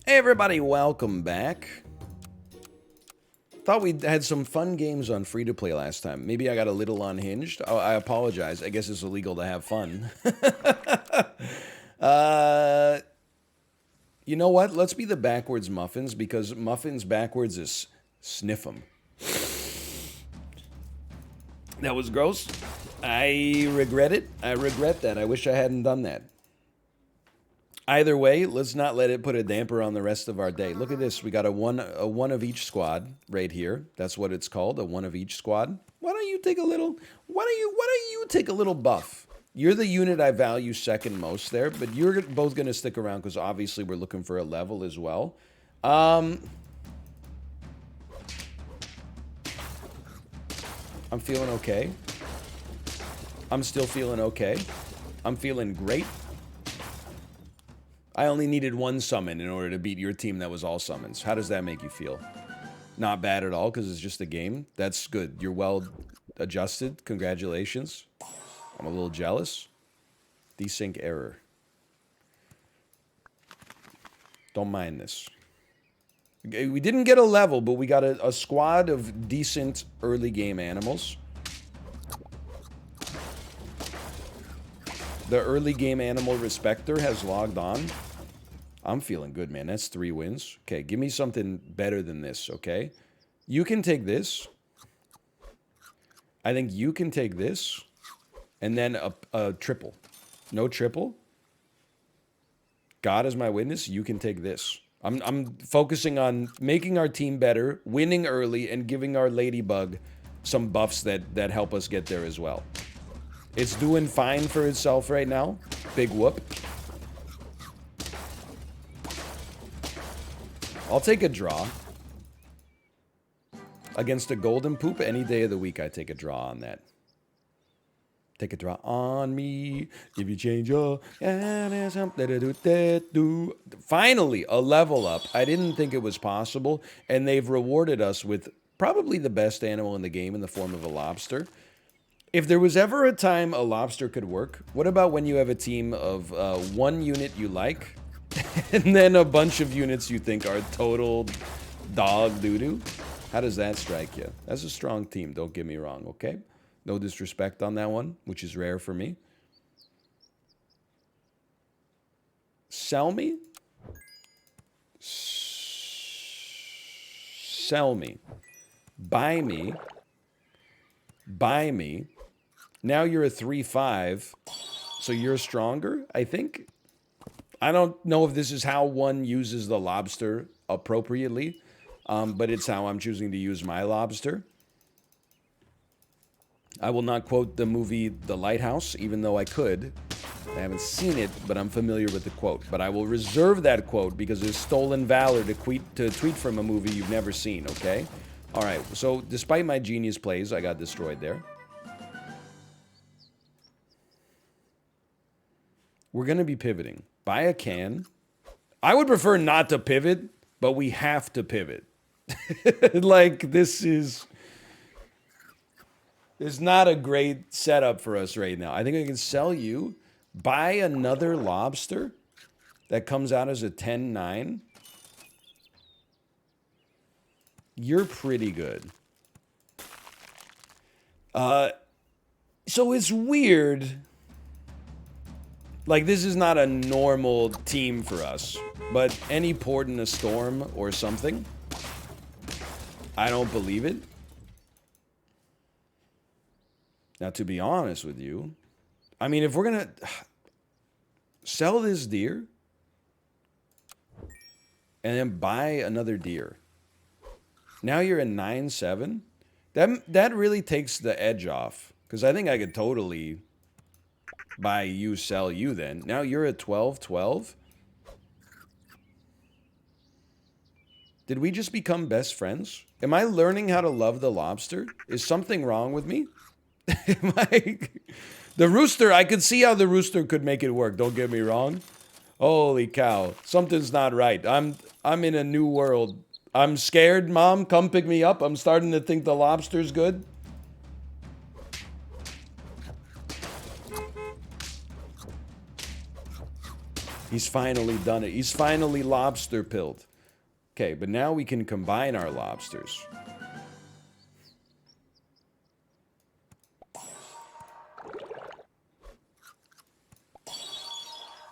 Hey everybody, welcome back. Thought we had some fun games on free-to-play last time. Maybe I got a little unhinged. Oh, I apologize. I guess it's illegal to have fun. You know what? Let's be the backwards muffins, because muffins backwards is sniff 'em. That was gross. I regret it. I regret that. I wish I hadn't done that. Either way, let's not let it put a damper on the rest of our day. Look at this. We got a one of each squad right here. That's what it's called, a one of each squad. Why don't you take a little buff? You're the unit I value second most there, but you're both going to stick around because obviously we're looking for a level as well. I'm feeling okay. I'm still feeling okay. I'm feeling great. I only needed one summon in order to beat your team that was all summons. How does that make you feel? Not bad at all, because it's just a game. That's good. You're well adjusted. Congratulations. I'm a little jealous. Desync error. Don't mind this. We didn't get a level, but we got a squad of decent early game animals. The early game animal respecter has logged on. I'm feeling good, man. That's 3 wins. Okay, give me something better than this, okay? You can take this. I think you can take this. And then a triple. No triple. God is my witness. You can take this. I'm focusing on making our team better, winning early, and giving our ladybug some buffs that help us get there as well. It's doing fine for itself right now. Big whoop. I'll take a draw. Against a golden poop, any day of the week I take a draw on that. Take a draw on me. If you change your... Finally, a level up. I didn't think it was possible. And they've rewarded us with probably the best animal in the game in the form of a lobster. If there was ever a time a lobster could work, what about when you have a team of one unit you like, and then a bunch of units you think are total dog doo-doo? How does that strike you? That's a strong team, don't get me wrong, okay? No disrespect on that one, which is rare for me. Sell me? Sell me. Buy me. Buy me. Now you're a 3-5, so you're stronger, I think. I don't know if this is how one uses the lobster appropriately, but it's how I'm choosing to use my lobster. I will not quote the movie The Lighthouse, even though I could. I haven't seen it, but I'm familiar with the quote. But I will reserve that quote because it's stolen valor to tweet from a movie you've never seen, okay? All right, so despite my genius plays, I got destroyed there. We're going to be pivoting. Buy a can. I would prefer not to pivot, but we have to pivot. Like, this is not a great setup for us right now. I think I can sell you, buy another lobster that comes out as a 10-9. You're pretty good. So it's weird. Like, this is not a normal team for us, but any port in a storm or something, I don't believe it. Now, to be honest with you, I mean, if we're going to sell this deer and then buy another deer, now you're a 9-7. That really takes the edge off, because I think I could totally... buy you, sell you then. Now you're at 12-12. Did we just become best friends? Am I learning how to love the lobster? Is something wrong with me? The rooster, I could see how the rooster could make it work, don't get me wrong. Holy cow. Something's not right. I'm in a new world. I'm scared, Mom. Come pick me up. I'm starting to think the lobster's good. He's finally done it. He's finally lobster pilled. Okay, but now we can combine our lobsters.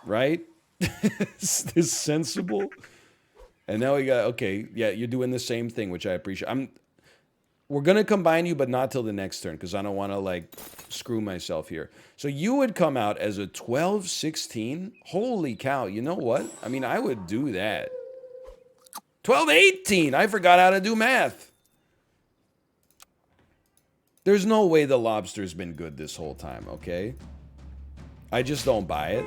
Right? Is this sensible? And now we got, okay, yeah, you're doing the same thing, which I appreciate. We're going to combine you, but not till the next turn, because I don't want to, like, screw myself here. So you would come out as a 12-16? Holy cow, you know what? I mean, I would do that. 12-18! I forgot how to do math. There's no way the lobster's been good this whole time, okay? I just don't buy it.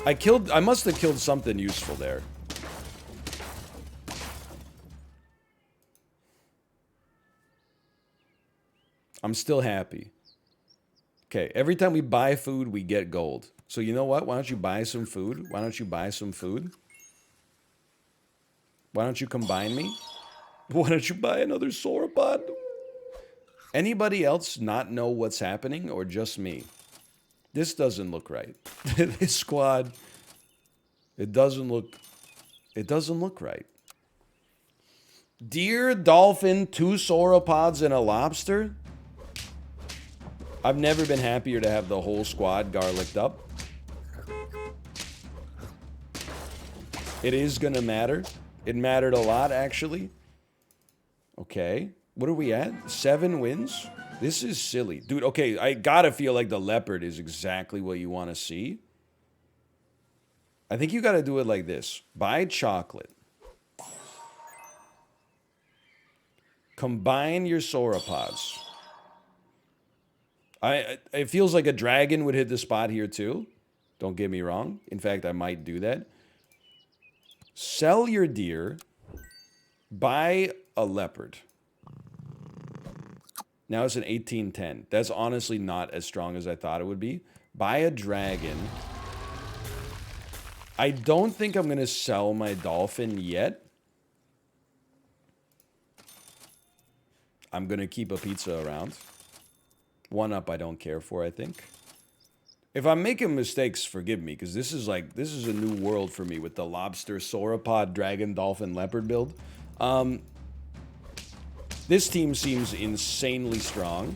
I must have killed something useful there. I'm still happy. Okay, every time we buy food, we get gold. So you know what? Why don't you buy some food? Why don't you buy some food? Why don't you combine me? Why don't you buy another sauropod? Anybody else not know what's happening, or just me? This doesn't look right. This squad, it doesn't look right. Deer, dolphin, 2 sauropods, and a lobster? I've never been happier to have the whole squad garlicked up. It is gonna matter. It mattered a lot, actually. Okay. What are we at? 7 wins? This is silly. Dude, okay, I gotta feel like the leopard is exactly what you want to see. I think you gotta do it like this. Buy chocolate. Combine your sauropods. It feels like a dragon would hit the spot here too. Don't get me wrong. In fact, I might do that. Sell your deer. Buy a leopard. Now it's an 18-10. That's honestly not as strong as I thought it would be. Buy a dragon. I don't think I'm going to sell my dolphin yet. I'm going to keep a pizza around. 1-up I don't care for, I think. If I'm making mistakes, forgive me, because this is a new world for me with the lobster, sauropod, dragon, dolphin, leopard build. This team seems insanely strong.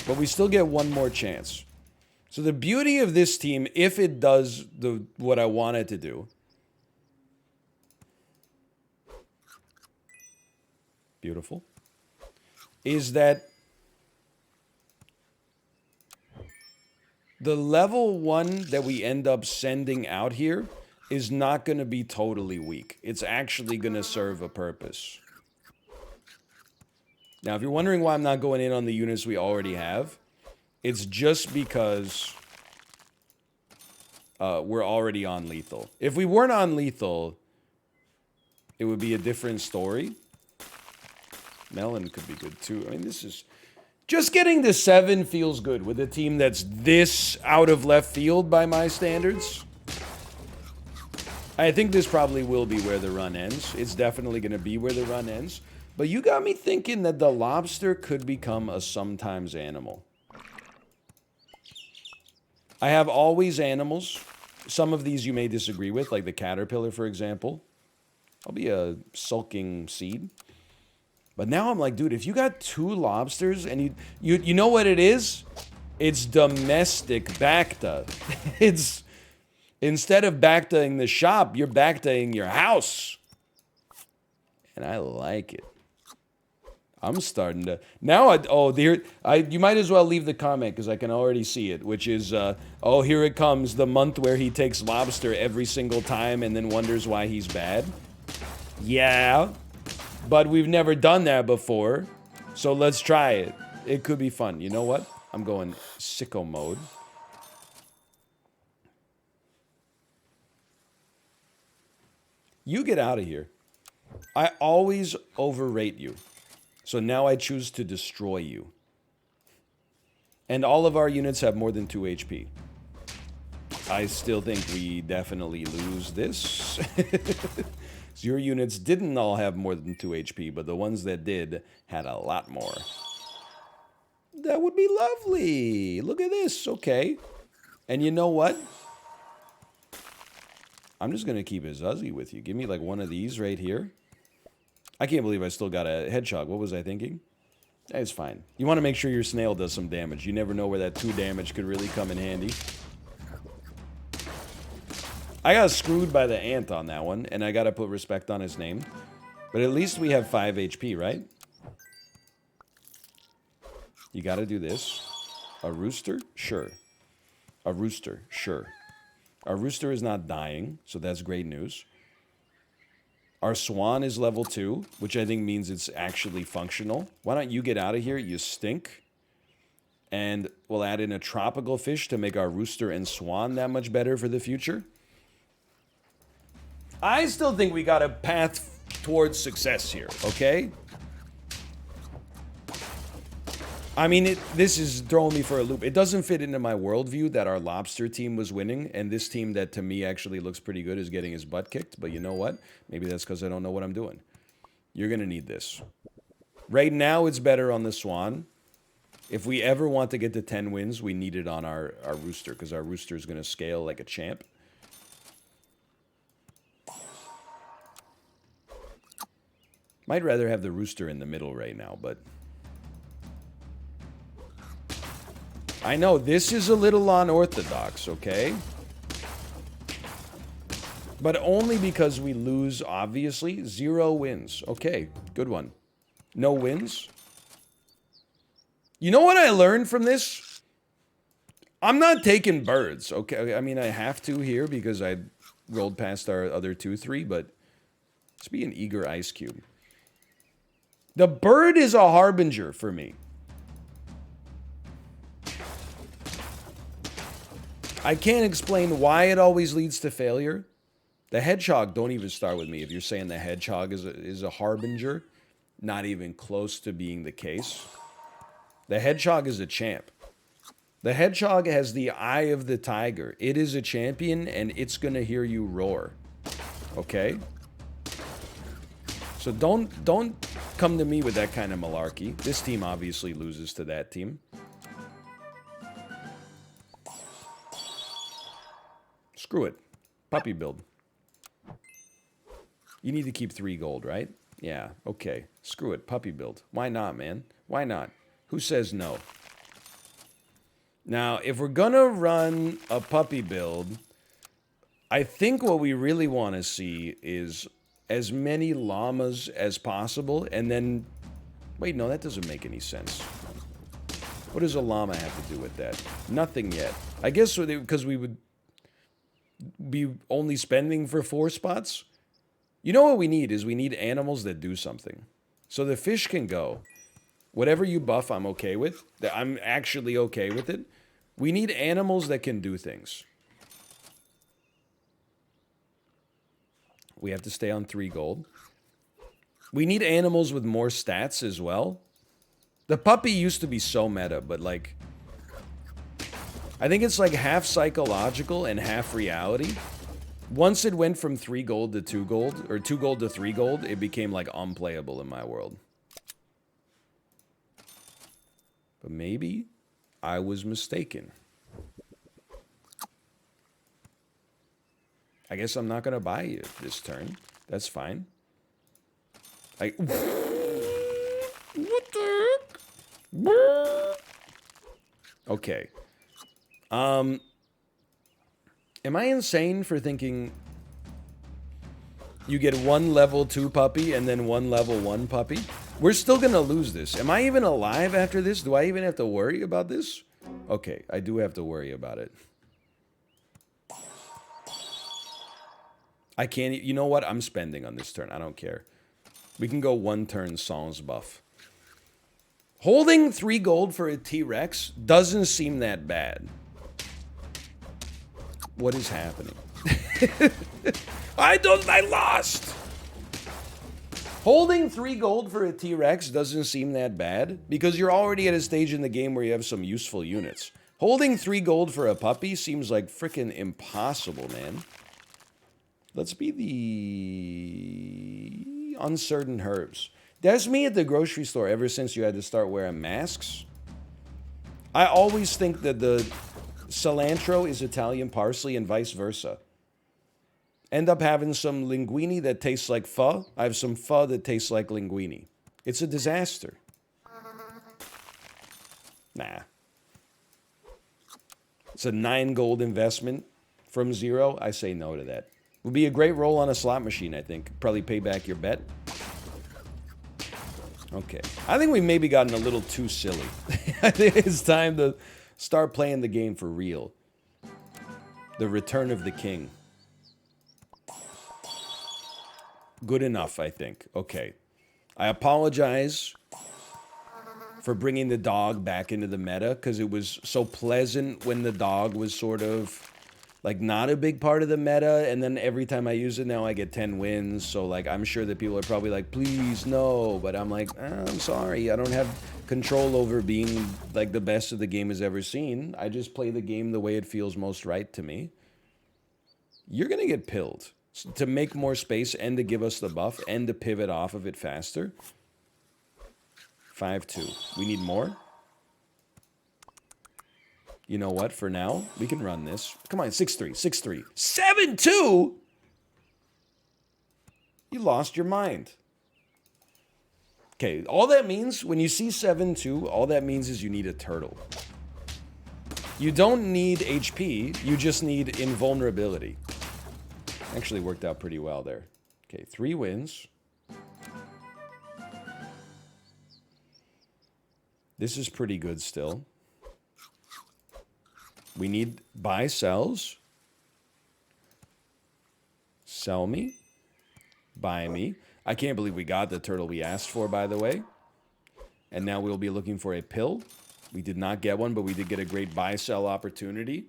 But we still get one more chance. So the beauty of this team, if it does what I want it to do, beautiful, is that the level 1 that we end up sending out here is not going to be totally weak. It's actually going to serve a purpose. Now, if you're wondering why I'm not going in on the units we already have, it's just because we're already on lethal. If we weren't on lethal, it would be a different story. Melon could be good too. I mean, this is... Just getting to 7 feels good with a team that's this out of left field by my standards. I think this probably will be where the run ends. It's definitely going to be where the run ends. But you got me thinking that the lobster could become a sometimes animal. I have always animals. Some of these you may disagree with, like the caterpillar, for example. I'll be a sulking seed. But now I'm like, dude, if you got 2 lobsters and you know what it is? It's domestic Bacta. It's... Instead of Bactaing the shop, you're Bactaing your house. And I like it. I'm starting to... Now, you might as well leave the comment, because I can already see it, which is, oh, here it comes, the month where he takes lobster every single time and then wonders why he's bad. Yeah, but we've never done that before, so let's try it. It could be fun. You know what? I'm going sicko mode. You get out of here. I always overrate you. So now I choose to destroy you. And all of our units have more than 2 HP. I still think we definitely lose this. Your units didn't all have more than 2 HP, but the ones that did had a lot more. That would be lovely. Look at this. Okay. And you know what? I'm just going to keep it Zuzzy with you. Give me like one of these right here. I can't believe I still got a hedgehog. What was I thinking? It's fine. You want to make sure your snail does some damage. You never know where that 2 damage could really come in handy. I got screwed by the ant on that one, and I got to put respect on his name. But at least we have 5 HP, right? You got to do this. A rooster? Sure. A rooster? Sure. Our rooster is not dying, so that's great news. Our swan is level 2, which I think means it's actually functional. Why don't you get out of here, you stink? And we'll add in a tropical fish to make our rooster and swan that much better for the future. I still think we got a path towards success here, okay? I mean, this is throwing me for a loop. It doesn't fit into my worldview that our lobster team was winning, and this team that to me actually looks pretty good is getting his butt kicked. But you know what? Maybe that's because I don't know what I'm doing. You're going to need this. Right now, it's better on the swan. If we ever want to get to 10 wins, we need it on our rooster, because our rooster is going to scale like a champ. Might rather have the rooster in the middle right now, but... I know, this is a little unorthodox, okay? But only because we lose, obviously. 0 wins. Okay, good one. No wins? You know what I learned from this? I'm not taking birds, okay? I mean, I have to here because I rolled past our other 2-3, but let's be an eager ice cube. The bird is a harbinger for me. I can't explain why it always leads to failure. The hedgehog, don't even start with me. If you're saying the hedgehog is a harbinger, not even close to being the case. The hedgehog is a champ. The hedgehog has the eye of the tiger. It is a champion, and it's going to hear you roar. Okay? So don't come to me with that kind of malarkey. This team obviously loses to that team. Screw it. Puppy build. You need to keep 3 gold, right? Yeah, okay. Screw it. Puppy build. Why not, man? Why not? Who says no? Now, if we're gonna run a puppy build, I think what we really want to see is as many llamas as possible, and then... Wait, no, that doesn't make any sense. What does a llama have to do with that? Nothing yet. I guess because we would... be only spending for 4 spots? You know what we need is we need animals that do something. So the fish can go. Whatever you buff, I'm okay with. I'm actually okay with it. We need animals that can do things. We have to stay on 3 gold. We need animals with more stats as well. The puppy used to be so meta, but like... I think it's like half psychological and half reality. Once it went from 3 gold to 2 gold, or 2 gold to 3 gold, it became like unplayable in my world. But maybe I was mistaken. I guess I'm not going to buy you this turn. That's fine. What the heck? Okay. Am I insane for thinking you get 1 level 2 puppy and then 1 level 1 puppy? We're still gonna lose this. Am I even alive after this? Do I even have to worry about this? Okay, I do have to worry about it. I can't... You know what? I'm spending on this turn. I don't care. We can go 1 turn Sans buff. Holding 3 gold for a T-Rex doesn't seem that bad. What is happening? I lost! Holding 3 gold for a T-Rex doesn't seem that bad, because you're already at a stage in the game where you have some useful units. Holding 3 gold for a puppy seems like frickin' impossible, man. Let's be the uncertain herbs. That's me at the grocery store ever since you had to start wearing masks. I always think that the cilantro is Italian parsley and vice versa. End up having some linguine that tastes like pho. I have some pho that tastes like linguine. It's a disaster. Nah. It's a 9 gold investment from 0. I say no to that. Would be a great roll on a slot machine, I think. Probably pay back your bet. Okay. I think we maybe gotten a little too silly. I think it's time to start playing the game for real. The Return of the King. Good enough, I think. Okay. I apologize for bringing the dog back into the meta, because it was so pleasant when the dog was sort of, like, not a big part of the meta, and then every time I use it now, I get 10 wins, so, like, I'm sure that people are probably like, please, no, but I'm like, I'm sorry, I don't have control over being, like, the best that the game has ever seen. I just play the game the way it feels most right to me. You're gonna get pilled. To make more space and to give us the buff and to pivot off of it faster. 5-2. We need more. You know what? For now, we can run this. Come on, 6-3, 6-3. 7-2? You lost your mind. Okay, all that means, when you see 7-2, all that means is you need a turtle. You don't need HP, you just need invulnerability. Actually worked out pretty well there. Okay, 3 wins. This is pretty good still. We need buy sells. Sell me. Buy me. I can't believe we got the turtle we asked for, by the way. And now we'll be looking for a pill. We did not get one, but we did get a great buy-sell opportunity.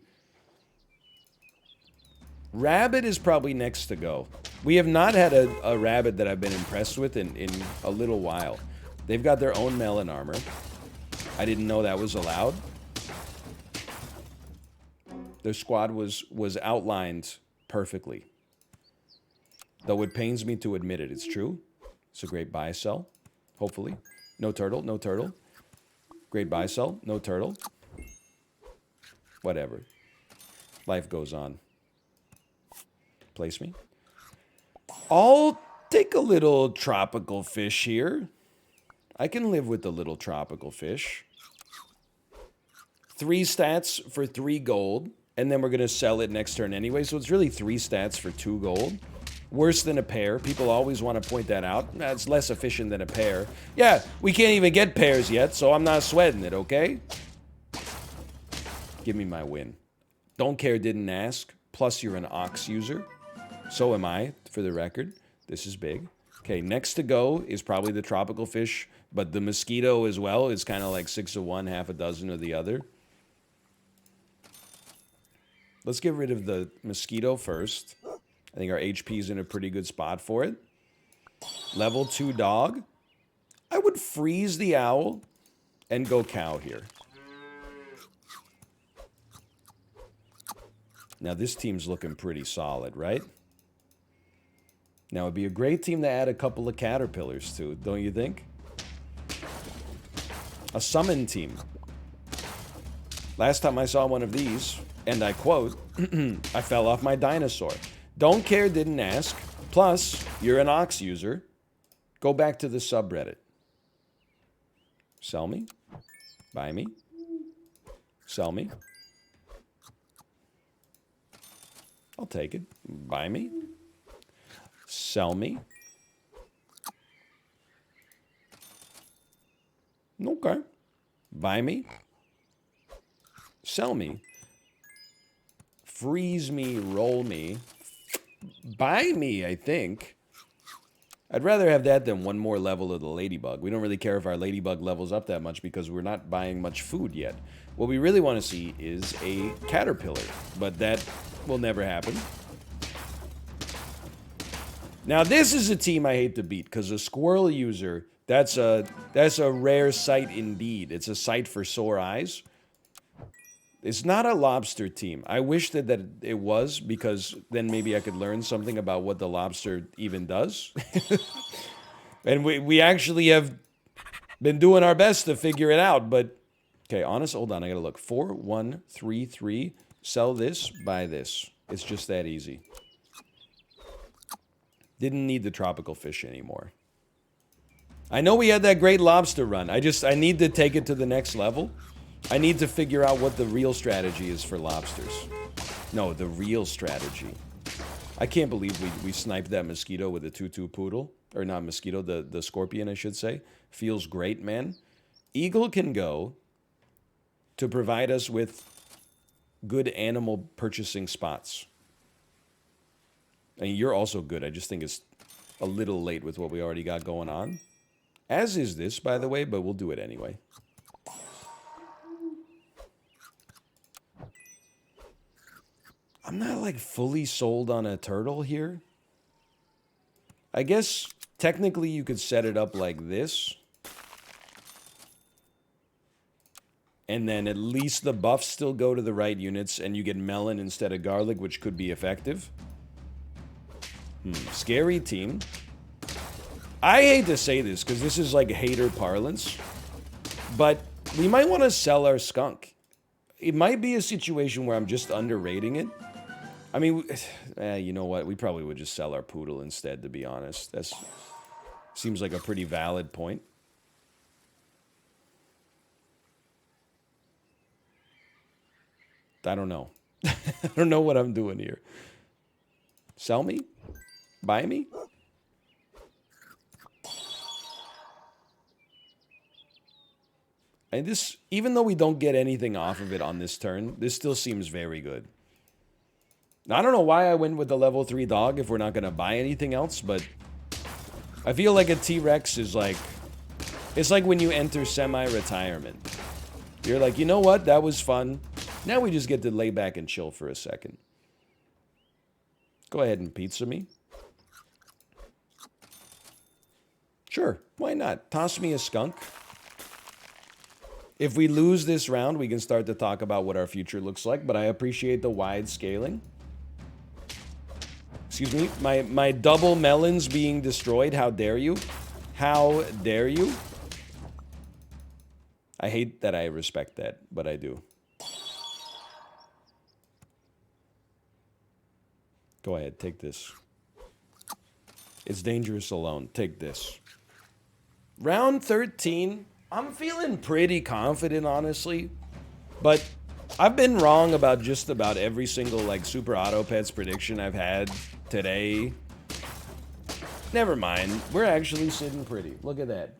Rabbit is probably next to go. We have not had a rabbit that I've been impressed with in a little while. They've got their own melon armor. I didn't know that was allowed. Their squad was outlined perfectly. Though it pains me to admit it, it's true. It's a great buy-sell, hopefully. No turtle, no turtle. Great buy-sell, no turtle. Whatever. Life goes on. Place me. I'll take a little tropical fish here. I can live with the little tropical fish. 3 stats for 3 gold. And then we're going to sell it next turn anyway. So it's really 3 stats for 2 gold. Worse than a pair. People always want to point that out. It's less efficient than a pair. Yeah, we can't even get pairs yet, so I'm not sweating it, okay? Give me my win. Don't care, didn't ask. Plus, you're an ox user. So am I, for the record. This is big. Okay, next to go is probably the tropical fish, but the mosquito as well is kind of like 6 of one, half a dozen of the other. Let's get rid of the mosquito first. I think our HP is in a pretty good spot for it. Level 2 dog. I would freeze the owl and go cow here. Now this team's looking pretty solid, right? Now it'd be a great team to add a couple of caterpillars to, don't you think? A summon team. Last time I saw one of these, and I quote, I fell off my dinosaur. Don't care, didn't ask. Plus, you're an ox user. Go back to the subreddit. Sell me. Buy me. Sell me. I'll take it. Buy me. Sell me. Okay. Buy me. Sell me. Freeze me, roll me. Buy me, I think. I'd rather have that than one more level of the ladybug. We don't really care if our ladybug levels up that much because we're not buying much food yet. What we really want to see is a caterpillar, but that will never happen. Now this is a team I hate to beat because a squirrel user, that's a rare sight indeed. It's a sight for sore eyes. It's not a lobster team. I wish that it was, because then maybe I could learn something about what the lobster even does. And we actually have been doing our best to figure it out, but Okay, honest, hold on, I gotta look. 4, 1, 3, 3. Sell this, buy this. It's just that easy. Didn't need the tropical fish anymore. I know we had that great lobster run. I need to take it to the next level. I need to figure out what the real strategy is for lobsters. No, the real strategy. I can't believe we sniped that mosquito with a 2-2 poodle. Or not mosquito, the scorpion, I should say. Feels great, man. Eagle can go to provide us with good animal purchasing spots. I mean, you're also good. I just think it's a little late with what we already got going on. As is this, by the way, but we'll do it anyway. I'm not, like, fully sold on a turtle here. I guess, technically, you could set it up like this. And then at least the buffs still go to the right units, and you get melon instead of garlic, which could be effective. Scary team. I hate to say this, because this is like hater parlance, but we might want to sell our skunk. It might be a situation where I'm just underrating it. I mean, you know what? We probably would just sell our poodle instead, to be honest. That seems like a pretty valid point. I don't know. I don't know what I'm doing here. Sell me? Buy me? And this, even though we don't get anything off of it on this turn, this still seems very good. I don't know why I went with the level 3 dog if we're not going to buy anything else, but I feel like a T-Rex is like, it's like when you enter semi-retirement. You're like, you know what? That was fun. Now we just get to lay back and chill for a second. Go ahead and pizza me. Sure, why not? Toss me a skunk. If we lose this round, we can start to talk about what our future looks like, but I appreciate the wide scaling. Excuse me, my double melons being destroyed. How dare you? How dare you? I hate that I respect that, but I do. Go ahead, take this. It's dangerous alone. Take this. Round 13. I'm feeling pretty confident, honestly. But I've been wrong about just about every single, like, Super Auto Pets prediction I've had today. Never mind. We're actually sitting pretty. Look at that.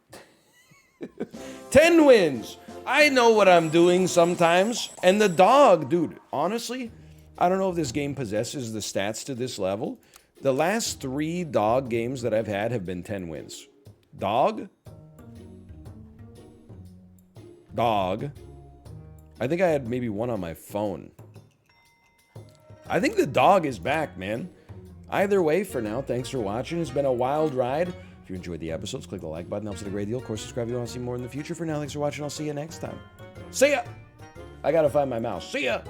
10 wins! I know what I'm doing sometimes. And the dog, dude, honestly, I don't know if this game possesses the stats to this level. The last 3 dog games that I've had have been 10 wins. Dog. I think I had maybe one on my phone. I think the dog is back, man. Either way, for now, thanks for watching. It's been a wild ride. If you enjoyed the episodes, click the like button. Helps it a great deal. Of course, subscribe if you want to see more in the future. For now, thanks for watching. I'll see you next time. See ya! I gotta find my mouse. See ya!